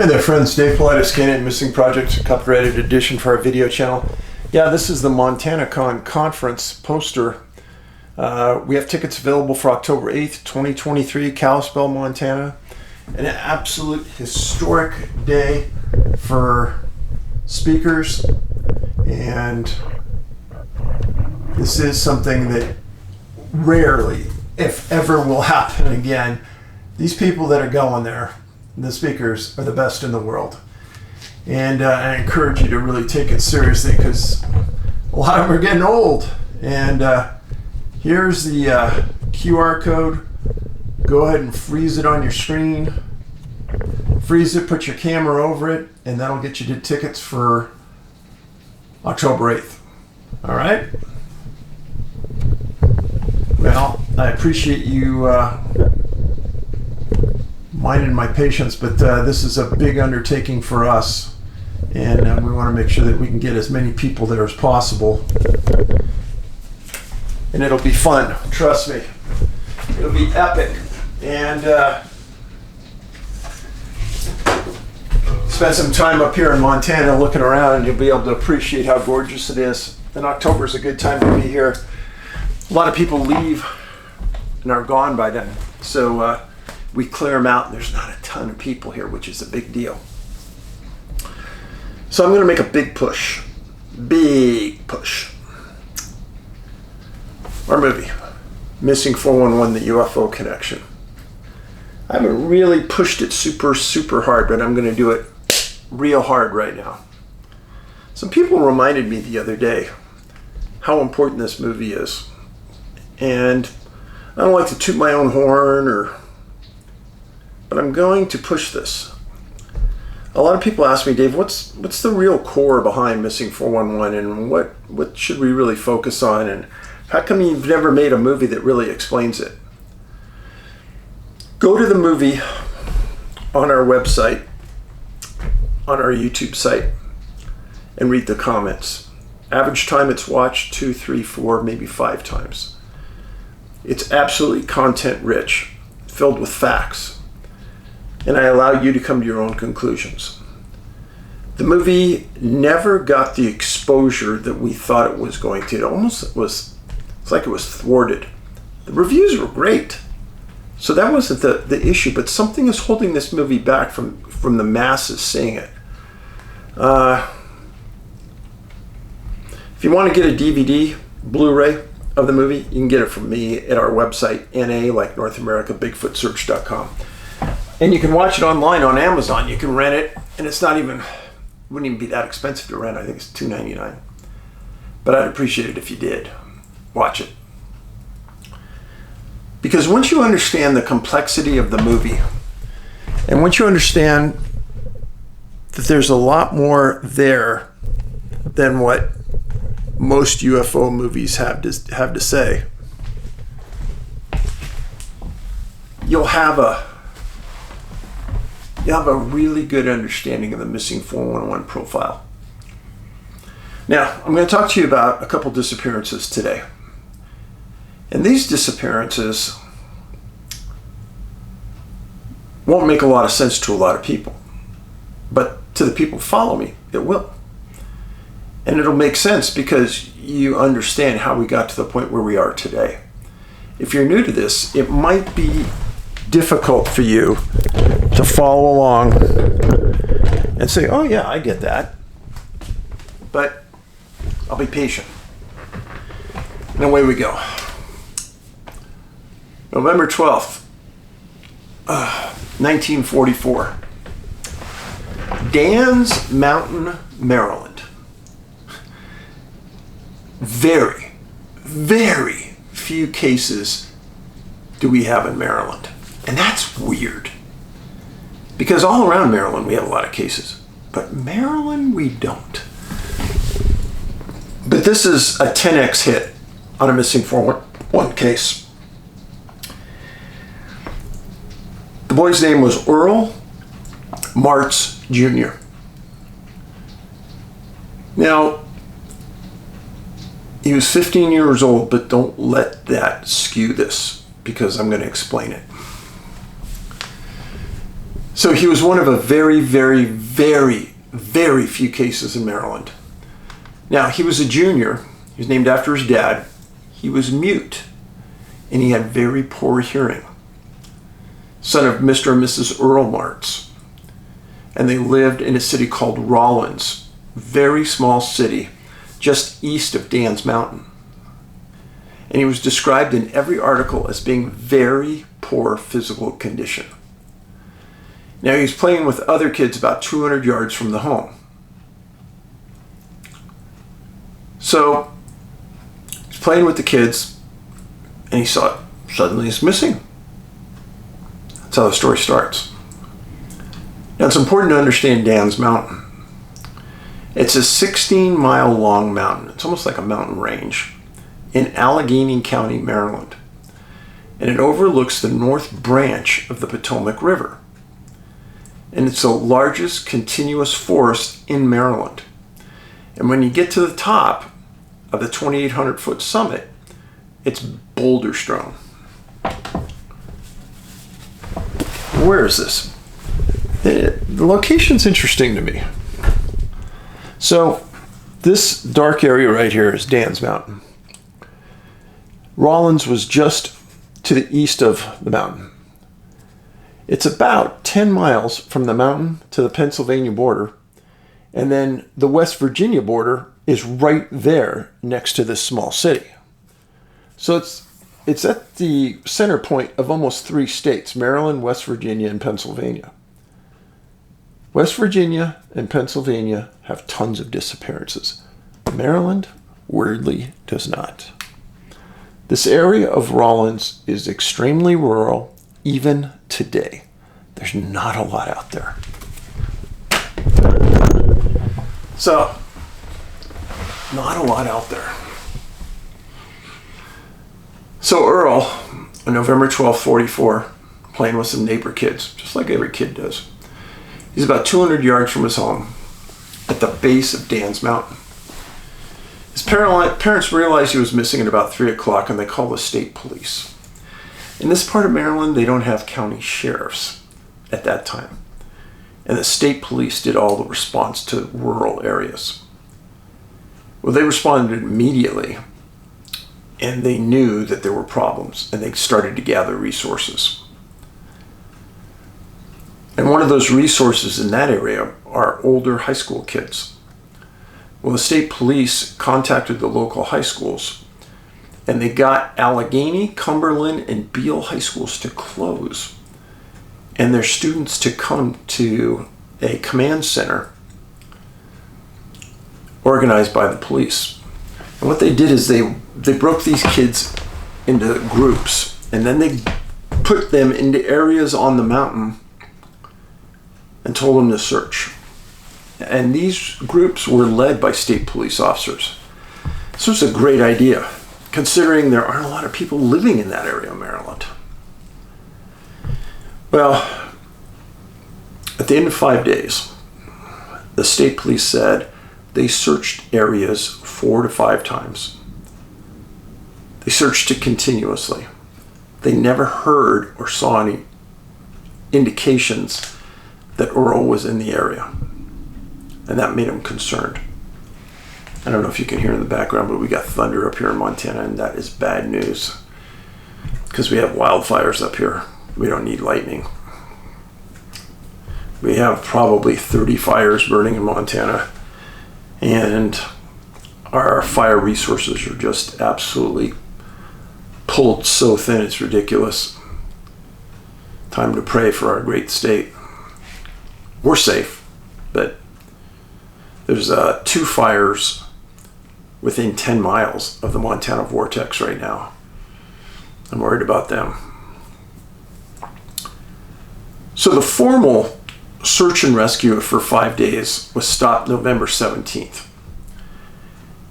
Hey there friends, Dave Paulides, CanAm Missing Project, copyrighted edition for our video channel. Yeah, this is the MontanaCon conference poster. We have tickets available for October 8th, 2023, Kalispell, Montana. An absolute historic day for speakers, and this is something that rarely, if ever, will happen again. These people that are going there, the speakers, are the best in the world. And I encourage you to really take it seriously, because a lot of them are getting old. And here's the QR code. Go ahead and freeze it on your screen. Freeze it, put your camera over it, and that'll get you the tickets for October 8th. All right? Well, I appreciate you minding my patience, but this is a big undertaking for us, and we want to make sure that we can get as many people there as possible. And it'll be fun, trust me. It'll be epic. And spend some time up here in Montana looking around, and you'll be able to appreciate how gorgeous it is. And October is a good time to be here. A lot of people leave and are gone by then, so we clear them out, and there's not a ton of people here, which is a big deal. So I'm going to make a big push. Big push. Our movie, Missing 411, The UFO Connection. I haven't really pushed it super hard, but I'm going to do it real hard right now. Some people reminded me the other day how important this movie is. And I don't like to toot my own horn, but I'm going to push this. A lot of people ask me, Dave, what's the real core behind Missing 411, and what should we really focus on, and how come you've never made a movie that really explains it? Go to the movie on our website, on our YouTube site, and read the comments. Average time it's watched 2, 3, 4, maybe 5 times. It's absolutely content rich, filled with facts. And I allow you to come to your own conclusions. The movie never got the exposure that we thought it was going to. It's like it was thwarted. The reviews were great, so that wasn't the issue, but something is holding this movie back from the masses seeing it. If you want to get a DVD, Blu-ray of the movie, you can get it from me at our website, NA, like North America, BigfootSearch.com. And you can watch it online on Amazon. You can rent it, and wouldn't even be that expensive to rent. I think it's $2.99. But I'd appreciate it if you did. Watch it. Because once you understand the complexity of the movie, and once you understand that there's a lot more there than what most UFO movies have to say, you'll have a really good understanding of the Missing 411 profile. Now, I'm going to talk to you about a couple disappearances today. And these disappearances won't make a lot of sense to a lot of people. But to the people who follow me, it will. And it'll make sense because you understand how we got to the point where we are today. If you're new to this, it might be difficult for you to follow along and say, oh yeah, I get that. But I'll be patient. And away we go. November 12th, 1944. Dan's Mountain, Maryland. Very, very few cases do we have in Maryland. And that's weird. Because all around Maryland we have a lot of cases. But Maryland we don't. But this is a 10x hit on a Missing 411 case. The boy's name was Earl Martz Jr. Now, he was 15 years old, but don't let that skew this, because I'm going to explain it. So he was one of a very, very, very, very few cases in Maryland. Now, he was a junior. He was named after his dad. He was mute, and he had very poor hearing. Son of Mr. and Mrs. Earl Martz. And they lived in a city called Rawlins, very small city, just east of Dan's Mountain. And he was described in every article as being very poor physical condition. Now, he was playing with other kids about 200 yards from the home. So, he's playing with the kids, and he saw it. Suddenly he's missing. That's how the story starts. Now, it's important to understand Dan's Mountain. It's a 16-mile long mountain. It's almost like a mountain range in Allegheny County, Maryland. And it overlooks the north branch of the Potomac River. And it's the largest continuous forest in Maryland. And when you get to the top of the 2,800-foot summit, it's boulder strewn. Where is this? The location's interesting to me. So this dark area right here is Dan's Mountain. Rawlins was just to the east of the mountain. It's about 10 miles from the mountain to the Pennsylvania border, and then the West Virginia border is right there next to this small city. So it's at the center point of almost 3 states, Maryland, West Virginia, and Pennsylvania. West Virginia and Pennsylvania have tons of disappearances. Maryland, weirdly, does not. This area of Rawlins is extremely rural, even today. There's not a lot out there. So, not a lot out there. So Earl, on November 12, 44, playing with some neighbor kids, just like every kid does. He's about 200 yards from his home at the base of Dan's Mountain. His parents realized he was missing at about 3 o'clock, and they called the state police. In this part of Maryland, they don't have county sheriffs at that time. And the state police did all the response to rural areas. Well, they responded immediately, and they knew that there were problems, and they started to gather resources. And one of those resources in that area are older high school kids. Well, the state police contacted the local high schools, and they got Allegheny, Cumberland, and Beale high schools to close, and their students to come to a command center organized by the police. And what they did is they broke these kids into groups, and then they put them into areas on the mountain and told them to search. And these groups were led by state police officers. This was a great idea, considering there aren't a lot of people living in that area of Maryland. Well, at the end of 5 days, the state police said they searched areas 4 to 5 times. They searched it continuously. They never heard or saw any indications that Earl was in the area. And that made them concerned. I don't know if you can hear in the background, but we got thunder up here in Montana, and that is bad news. Because we have wildfires up here. We don't need lightning. We have probably 30 fires burning in Montana, and our fire resources are just absolutely pulled so thin it's ridiculous. Time to pray for our great state. We're safe, but there's 2 fires within 10 miles of the Montana vortex right now. I'm worried about them. So the formal search and rescue for 5 days was stopped November 17th.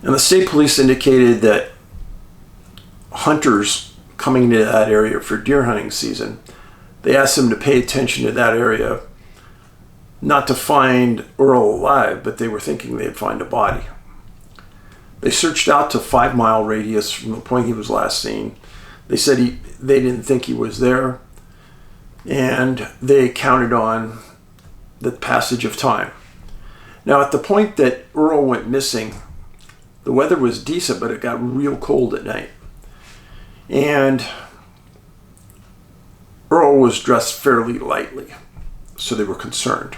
And the state police indicated that hunters coming into that area for deer hunting season, they asked them to pay attention to that area, not to find Earl alive, but they were thinking they'd find a body. They searched out to 5-mile radius from the point he was last seen. They said they didn't think he was there. and they counted on the passage of time. Now, at the point that Earl went missing, the weather was decent, but it got real cold at night. And Earl was dressed fairly lightly, so they were concerned.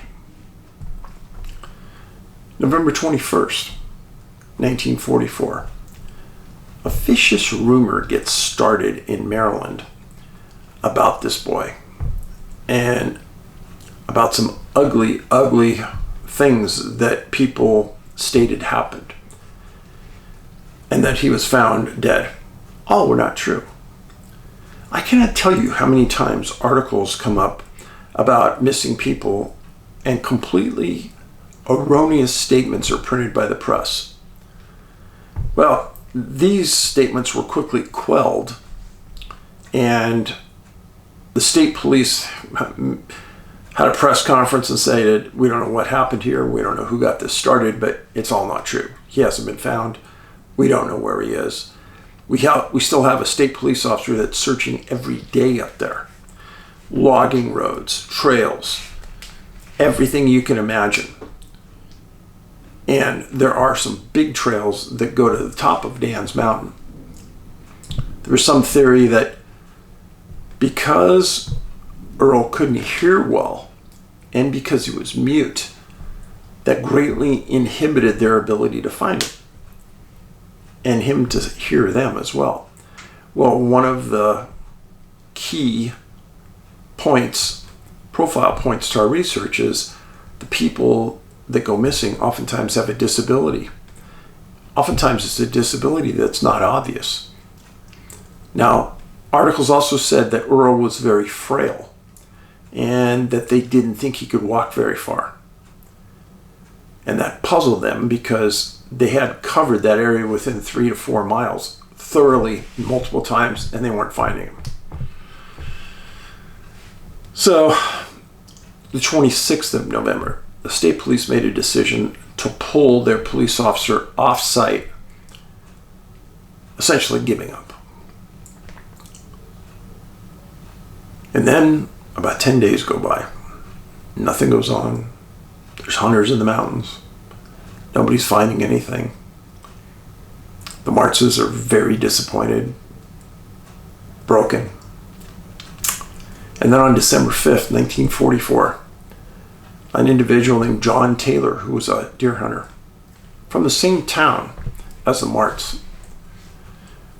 November 21st, 1944. A vicious rumor gets started in Maryland about this boy and about some ugly, ugly things that people stated happened, and that he was found dead. All were not true. I cannot tell you how many times articles come up about missing people and completely erroneous statements are printed by the press. Well, these statements were quickly quelled, and the state police had a press conference and said, we don't know what happened here, we don't know who got this started, but it's all not true. He hasn't been found. We don't know where he is. We still have a state police officer that's searching every day up there. Logging roads, trails, everything you can imagine. And there are some big trails that go to the top of Dan's Mountain. There was some theory that because Earl couldn't hear well and because he was mute, that greatly inhibited their ability to find him and him to hear them as well. Well, one of the key points, profile points to our research is the people that go missing oftentimes have a disability. Oftentimes it's a disability that's not obvious. Now, articles also said that Earl was very frail and that they didn't think he could walk very far. And that puzzled them because they had covered that area within 3 to 4 miles thoroughly multiple times, and they weren't finding him. So, the 26th of November, the state police made a decision to pull their police officer off site, essentially giving up. And then about 10 days go by. Nothing goes on. There's hunters in the mountains. Nobody's finding anything. The Martzes are very disappointed, broken. And then on December 5th, 1944, an individual named John Taylor, who was a deer hunter from the same town as the Martz,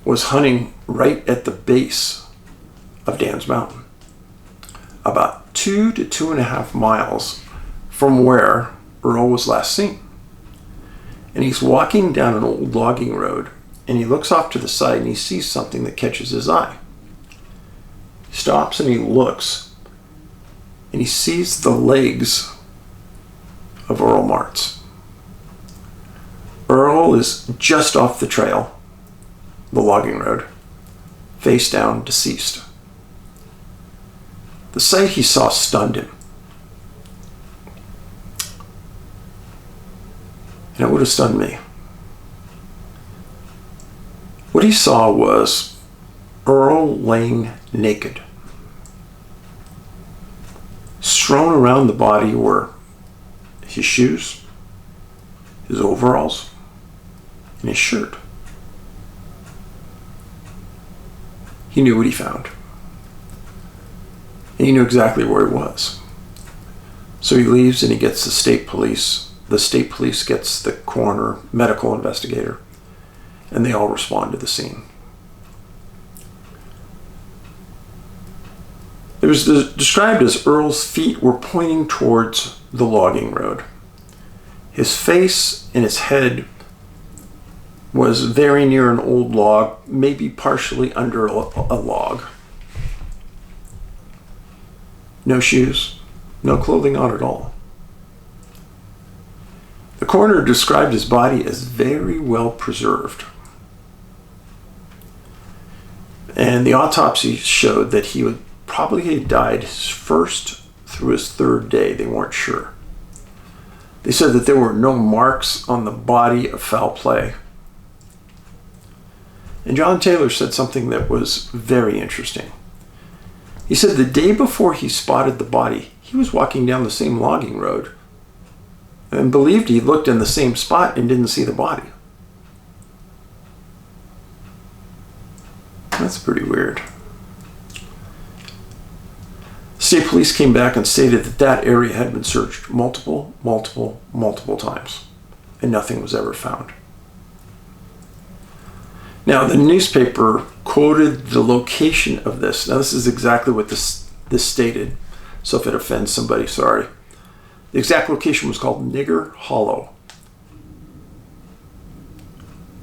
was hunting right at the base of Dan's Mountain, about 2 to 2.5 miles from where Earl was last seen. And he's walking down an old logging road, and he looks off to the side and he sees something that catches his eye. He stops and he looks, and he sees the legs of Earl Martz. Earl is just off the trail, the logging road, face down, deceased. The sight he saw stunned him. And it would have stunned me. What he saw was Earl laying naked. Strewn around the body were his shoes, his overalls, and his shirt. He knew what he found. And he knew exactly where he was. So he leaves and he gets the state police. The state police gets the coroner, medical investigator, and they all respond to the scene. It was described as Earl's feet were pointing towards the logging road. His face and his head was very near an old log, maybe partially under a log. No shoes, no clothing on at all. The coroner described his body as very well preserved. And the autopsy showed that he would probably have died his first through his third day. They weren't sure. They said that there were no marks on the body of foul play. And John Taylor said something that was very interesting. He said the day before he spotted the body, he was walking down the same logging road and believed he looked in the same spot and didn't see the body. That's pretty weird. State police came back and stated that that area had been searched multiple times, and nothing was ever found. Now, the newspaper quoted the location of this. Now, this is exactly what this stated, so if it offends somebody, sorry. The exact location was called Nigger Hollow.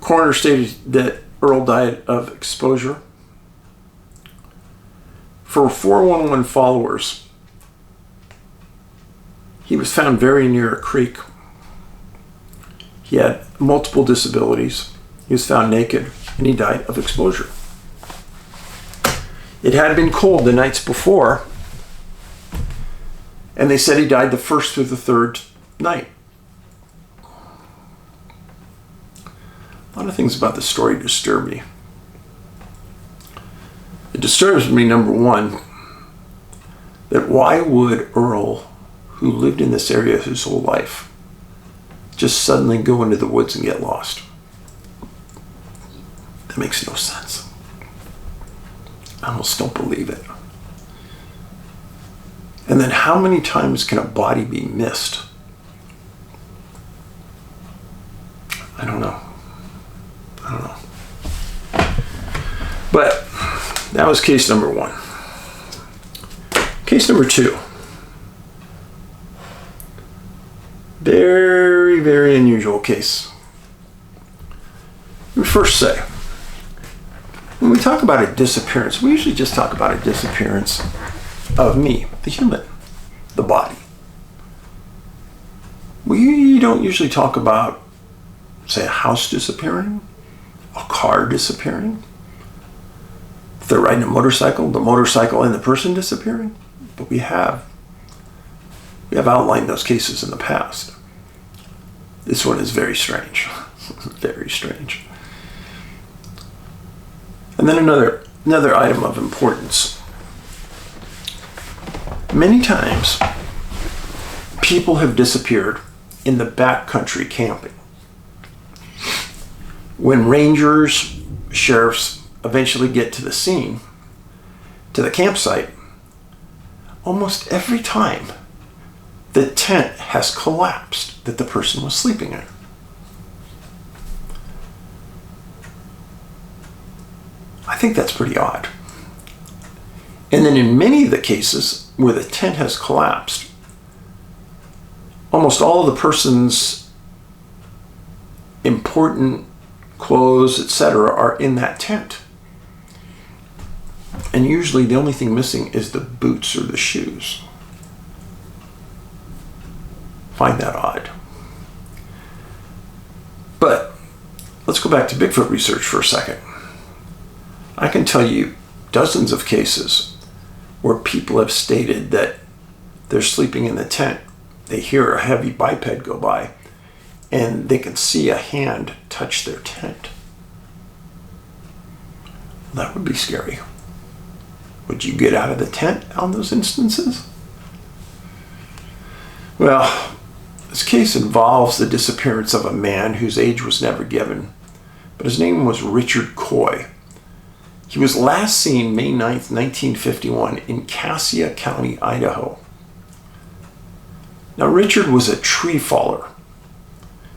Coroner stated that Earl died of exposure. For 411 followers, he was found very near a creek. He had multiple disabilities. He was found naked, and he died of exposure. It had been cold the nights before, and they said he died the first through the third night. A lot of things about the story disturb me. It disturbs me, number one, that why would Earl, who lived in this area his whole life, just suddenly go into the woods and get lost? That makes no sense. I almost don't believe it. And then how many times can a body be missed? I don't know. But that was case number one. Case number two. Very, very unusual case. Let me first say, when we talk about a disappearance, we usually just talk about a disappearance of me, the human, the body. We don't usually talk about, say, a house disappearing, a car disappearing. If they're riding a motorcycle, the motorcycle and the person disappearing. But we have outlined those cases in the past. This one is very strange. Very strange. And then another item of importance. Many times, people have disappeared in the backcountry camping. When rangers, sheriffs eventually get to the scene, to the campsite, almost every time the tent has collapsed that the person was sleeping in. I think that's pretty odd. And then in many of the cases where the tent has collapsed, almost all of the person's important clothes, etc., are in that tent. And usually the only thing missing is the boots or the shoes. Find that odd. But let's go back to Bigfoot research for a second. I can tell you dozens of cases where people have stated that they're sleeping in the tent. They hear a heavy biped go by and they can see a hand touch their tent. That would be scary. Would you get out of the tent on those instances? Well, this case involves the disappearance of a man whose age was never given, but his name was Richard Coy. He was last seen May 9th, 1951 in Cassia County, Idaho. Now, Richard was a tree faller,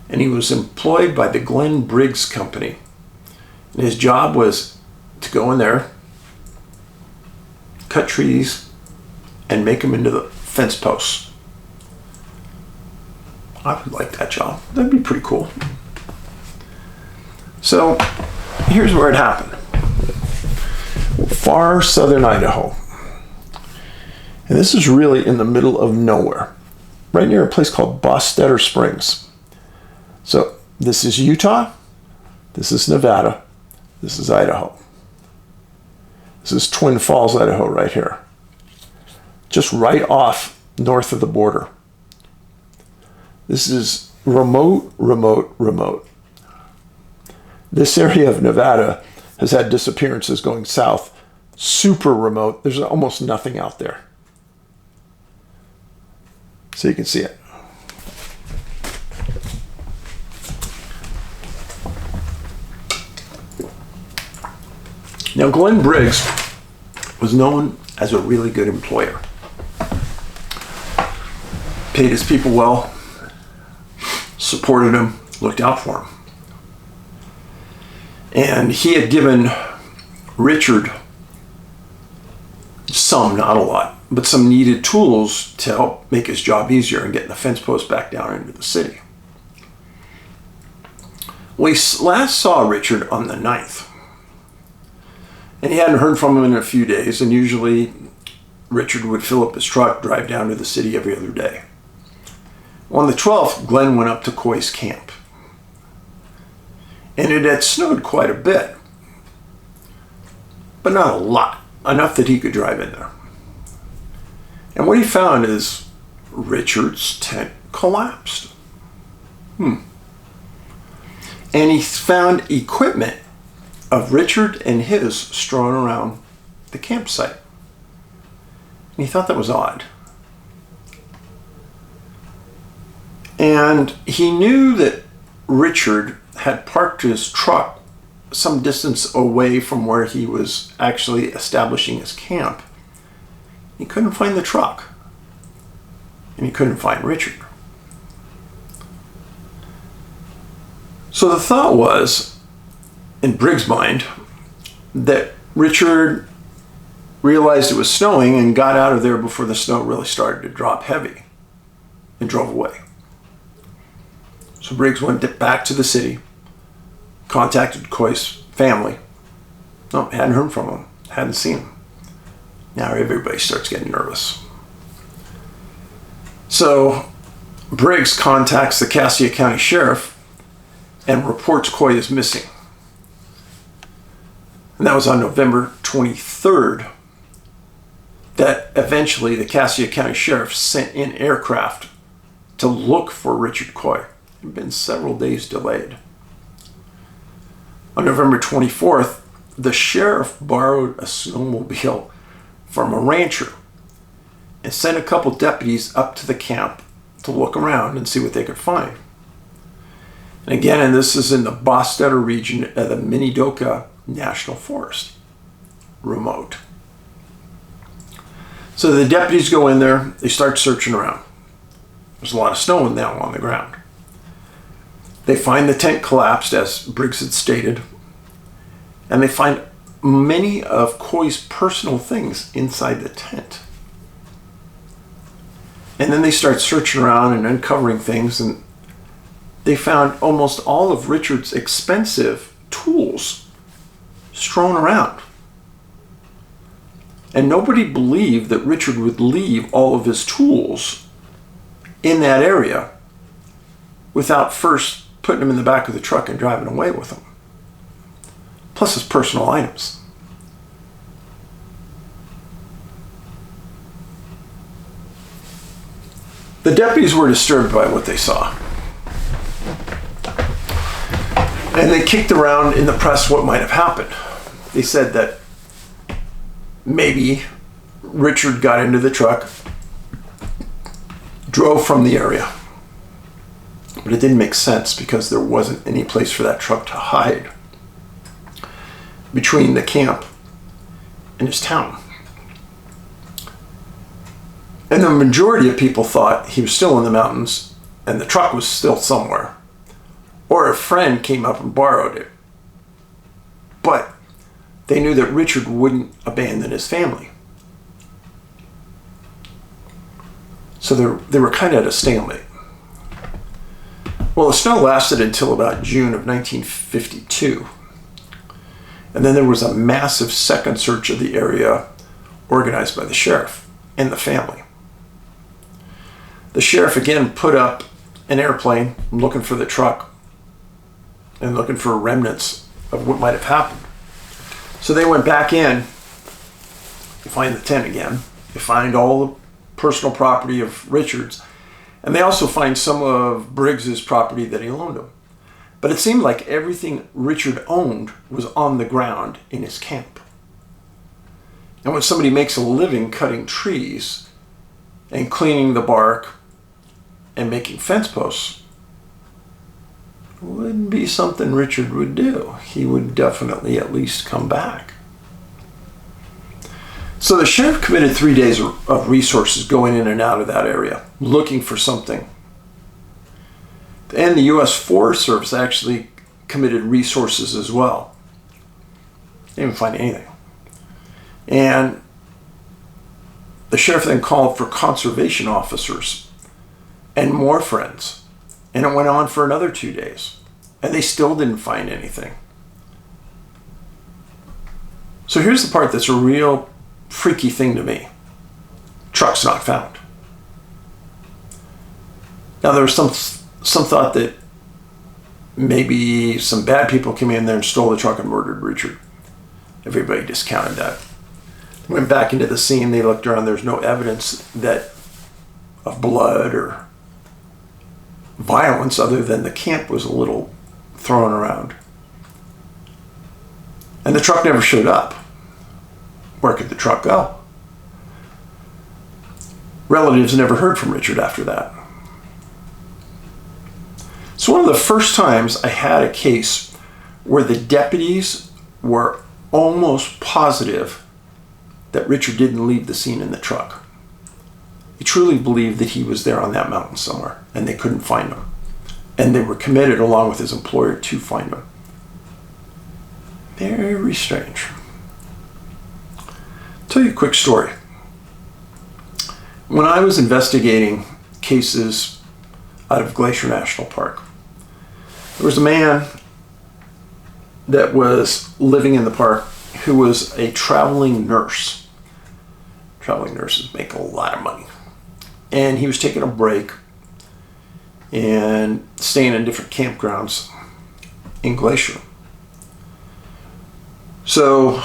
and he was employed by the Glen Briggs Company. And his job was to go in there, cut trees, and make them into the fence posts. I would like that job. That'd be pretty cool. So, here's where it happened. Far southern Idaho. And this is really in the middle of nowhere, right near a place called Bostetter Springs. So this is Utah, this is Nevada, this is Idaho. This is Twin Falls, Idaho, right here. Just right off north of the border. This is remote. This area of Nevada has had disappearances going south super remote. There's almost nothing out there. So you can see it. Now, Glenn Briggs was known as a really good employer. Paid his people well, supported them, looked out for them. And he had given Richard some, not a lot, but some needed tools to help make his job easier and getting the fence post back down into the city. We last saw Richard on the 9th. And he hadn't heard from him in a few days, and usually Richard would fill up his truck, drive down to the city every other day. On the 12th, Glenn went up to Coy's camp. And it had snowed quite a bit, but not a lot, enough that he could drive in there. And what he found is Richard's tent collapsed. And he found equipment of Richard and his strewn around the campsite. And he thought that was odd. And he knew that Richard had parked his truck some distance away from where he was actually establishing his camp. He couldn't find the truck. And he couldn't find Richard. So the thought was, in Briggs' mind, that Richard realized it was snowing and got out of there before the snow really started to drop heavy and drove away. So Briggs went back to the city, contacted Coy's family. No, hadn't heard from him, hadn't seen him. Now everybody starts getting nervous. So Briggs contacts the Cassia County Sheriff and reports Coy is missing. And that was on November 23rd that eventually the Cassia County Sheriff sent in aircraft to look for Richard Coy. It had been several days delayed. On November 24th, the sheriff borrowed a snowmobile from a rancher and sent a couple deputies up to the camp to look around and see what they could find. And again, and this is in the Bostetter region of the Minidoka National Forest, remote. So the deputies go in there, they start searching around. There's a lot of snow now on the ground. They find the tent collapsed, as Briggs had stated, and they find many of Coy's personal things inside the tent. And then they start searching around and uncovering things, and they found almost all of Richard's expensive tools strewn around. And nobody believed that Richard would leave all of his tools in that area without first putting them in the back of the truck and driving away with them. Plus his personal items. The deputies were disturbed by what they saw. And they kicked around in the press what might have happened. They said that maybe Richard got into the truck, drove from the area. But it didn't make sense because there wasn't any place for that truck to hide between the camp and his town. And the majority of people thought he was still in the mountains and the truck was still somewhere. Or a friend came up and borrowed it. But they knew that Richard wouldn't abandon his family. So they were kind of at a stalemate. Well, the snow lasted until about June of 1952. And then there was a massive second search of the area organized by the sheriff and the family. The sheriff again put up an airplane looking for the truck and looking for remnants of what might have happened. So they went back in, you find the tent again, you find all the personal property of Richard's, and they also find some of Briggs's property that he loaned him. But it seemed like everything Richard owned was on the ground in his camp. And when somebody makes a living cutting trees and cleaning the bark and making fence posts, it wouldn't be something Richard would do. He would definitely at least come back. So the sheriff committed 3 days of resources going in and out of that area, looking for something. And the U.S. Forest Service actually committed resources as well. They didn't find anything. And the sheriff then called for conservation officers and more friends. And it went on for another 2 days. And they still didn't find anything. So here's the part that's a real freaky thing to me. Truck's not found. Now there was some thought that maybe some bad people came in there and stole the truck and murdered Richard. Everybody discounted that. Went back into the scene, they looked around, there's no evidence of blood or violence other than the camp was a little thrown around. And the truck never showed up. Where could the truck go? Relatives never heard from Richard after that. So one of the first times I had a case where the deputies were almost positive that Richard didn't leave the scene in the truck. They truly believed that he was there on that mountain somewhere and they couldn't find him. And they were committed along with his employer to find him. Very strange. I'll tell you a quick story. When I was investigating cases out of Glacier National Park, there was a man that was living in the park who was a traveling nurse. Traveling nurses make a lot of money. And he was taking a break and staying in different campgrounds in Glacier. So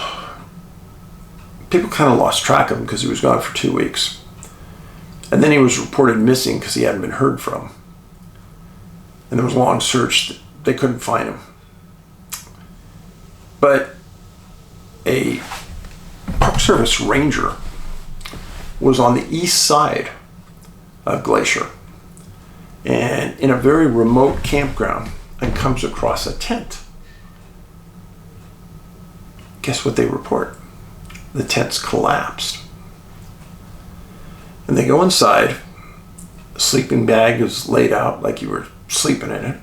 people kind of lost track of him because he was gone for 2 weeks. And then he was reported missing because he hadn't been heard from. And there was a long search. They couldn't find him. But a Park Service ranger was on the east side of Glacier and in a very remote campground and comes across a tent. Guess what they report? The tent's collapsed. And they go inside. The sleeping bag is laid out like you were sleeping in it.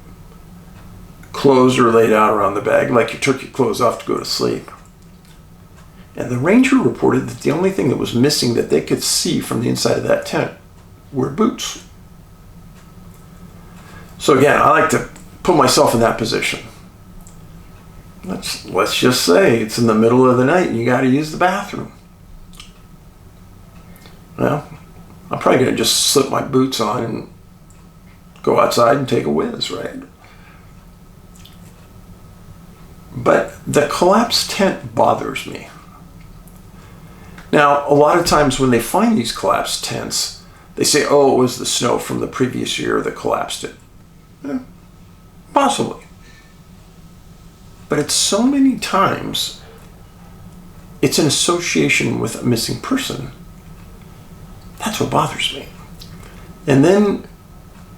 Clothes are laid out around the bag like you took your clothes off to go to sleep. And the ranger reported that the only thing that was missing that they could see from the inside of that tent were boots. So again, I like to put myself in that position. Let's just say it's in the middle of the night and you got to use the bathroom. Well, I'm probably going to just slip my boots on and go outside and take a whiz, right? But the collapsed tent bothers me. Now, a lot of times when they find these collapsed tents, they say, oh, it was the snow from the previous year that collapsed it. Possibly. But it's so many times, it's an association with a missing person. That's what bothers me. And then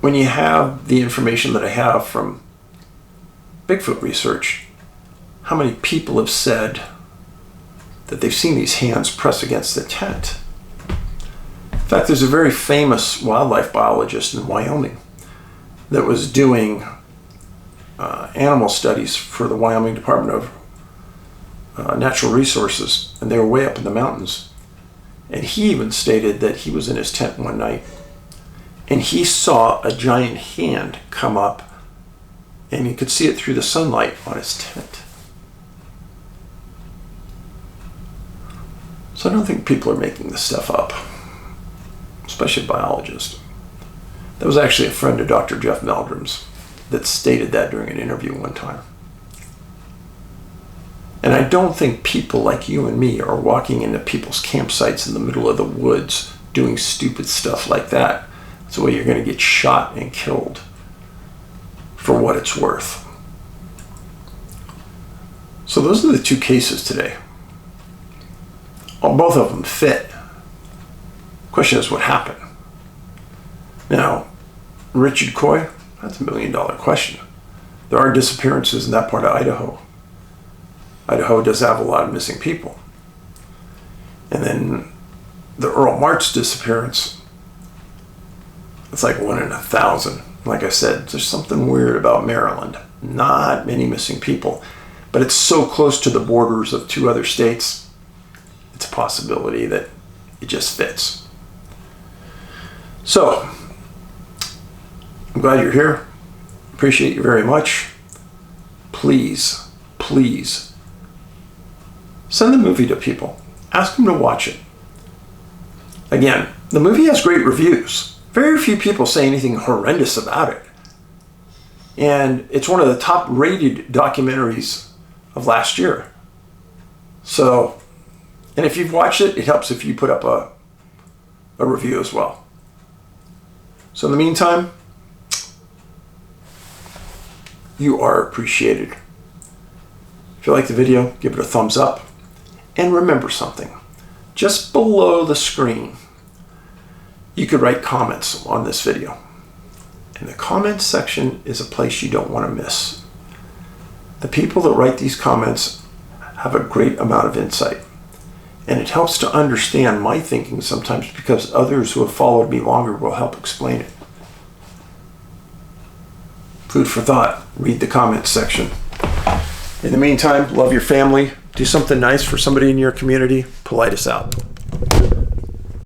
when you have the information that I have from Bigfoot research, how many people have said that they've seen these hands press against the tent. In fact, there's a very famous wildlife biologist in Wyoming that was doing animal studies for the Wyoming Department of Natural Resources, and they were way up in the mountains. And he even stated that he was in his tent one night and he saw a giant hand come up and he could see it through the sunlight on his tent. So I don't think people are making this stuff up, especially biologists. That was actually a friend of Dr. Jeff Meldrum's that stated that during an interview one time. And I don't think people like you and me are walking into people's campsites in the middle of the woods doing stupid stuff like that. That's the way you're going to get shot and killed for what it's worth. So those are the two cases today. both of them fit. Question is, what happened? Now, Richard Coy, that's $1 million question. There are disappearances in that part of Idaho. Idaho does have a lot of missing people. And then the Earl Martz disappearance, it's like 1 in 1,000. Like I said, there's something weird about Maryland. Not many missing people, but it's so close to the borders of 2 other states, it's a possibility that it just fits. So, I'm glad you're here. Appreciate you very much. Please, please, send the movie to people. Ask them to watch it. Again, the movie has great reviews. Very few people say anything horrendous about it. And it's one of the top rated documentaries of last year. So, and if you've watched it, it helps if you put up a review as well. So in the meantime, you are appreciated. If you like the video, give it a thumbs up. And remember something, just below the screen, you could write comments on this video. And the comments section is a place you don't want to miss. The people that write these comments have a great amount of insight. And it helps to understand my thinking sometimes because others who have followed me longer will help explain it. Food for thought. Read the comments section. In the meantime, love your family. Do something nice for somebody in your community. Paulides out.